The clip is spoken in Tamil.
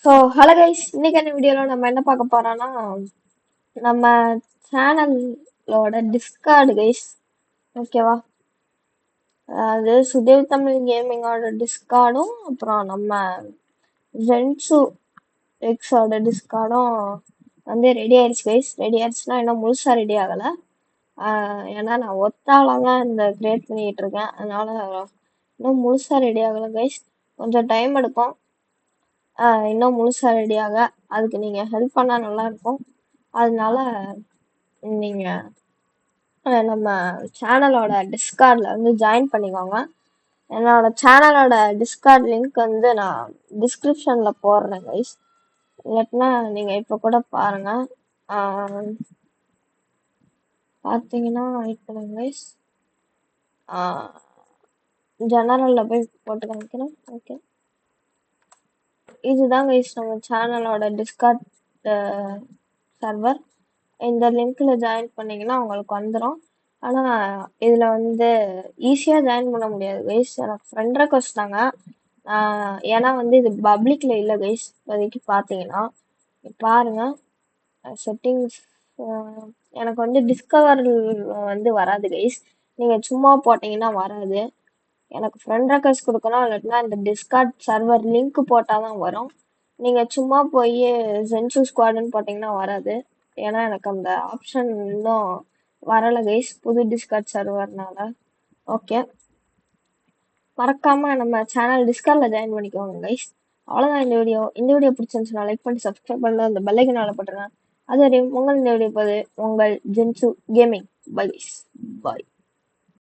ஸோ ஹலோ கைஸ், இன்னைக்கு என்ன வீடியோவில் நம்ம என்ன பார்க்க போறோம்னா நம்ம சேனலோட டிஸ்கார்டு கைஸ். ஓகேவா? அது சுதேவ் தமிழ் கேமிங்கோட டிஸ்கார்டும் அப்புறம் நம்ம ஜென்சு எக்ஸோட டிஸ்கார்டும் வந்து ரெடி ஆயிடுச்சு கைஸ். ரெடி ஆயிடுச்சுன்னா இன்னும் முழுசாக ரெடி ஆகலை. ஏன்னா நான் ஒத்தால தான் இந்த கிரியேட் பண்ணிக்கிட்டு இருக்கேன். அதனால இன்னும் முழுசாக ரெடி ஆகலை கைஸ். கொஞ்சம் டைம் எடுக்கும். இன்னும் முழுசா ரெடியாக அதுக்கு நீங்க ஹெல்ப் பண்ணா நல்லா இருக்கும். அதனால நீங்க நம்ம சேனலோட டிஸ்கார்ட்ல வந்து ஜாயின் பண்ணிக்கோங்க. என்னோட சேனலோட டிஸ்கார்ட் லிங்க் வந்து நான் டிஸ்கிரிப்ஷன்ல போடுறேன் கைஸ். இல்லாட்டினா நீங்க இப்ப கூட பாருங்க. பார்த்தீங்கன்னா வெயிட் பண்ணுங்க கைஸ். ஜெனரல்ல போய் போட்டு காமிக்கிறேன். ஓகே, இதுதான் கைஸ் நம்ம சேனலோட டிஸ்கார்ட் சர்வர். இந்த லிங்க்ல ஜாயின் பண்ணீங்கன்னா உங்களுக்கு வந்துடும். ஆனால் இதில் வந்து ஈஸியாக ஜாயின் பண்ண முடியாது கைஸ். எனக்கு ஃப்ரெண்ட் ரெக்வஸ்ட் தாங்க. ஏன்னா வந்து இது பப்ளிக்ல இல்லை கைஸ். இப்போதைக்கு பார்த்தீங்கன்னா பாருங்க செட்டிங்ஸ். எனக்கு வந்து டிஸ்கவர் வந்து வராது கைஸ். நீங்கள் சும்மா போட்டிங்கன்னா வராது. எனக்கு ஃப்ரெண்ட் ரெக்வஸ்ட் கொடுக்கணும், இல்லாட்டினா இந்த டிஸ்கார்ட் சர்வர் லிங்க் போட்டால் தான் வரும். நீங்கள் சும்மா போய் ஜென்சு ஸ்குவாடுன்னு போட்டிங்கன்னா வராது. ஏன்னா எனக்கு அந்த ஆப்ஷன் இன்னும் வரலை கைஸ், புது டிஸ்கார்ட் சர்வர்னால. ஓகே, மறக்காமல் நம்ம சேனல் டிஸ்கார்டில் ஜாயின் பண்ணிக்கோங்க கைஸ். அவ்வளோதான் இந்த வீடியோ பிடிச்சிருந்துச்சுன்னா லைக் பண்ணி சப்ஸ்கிரைப் பண்ணல அந்த பெல்லைக்கனால போட்டுருங்க. அது வரையும் உங்கள் இந்த வீடியோ போது உங்கள் ஜென்சு கேமிங். பை கைஸ், பாய்.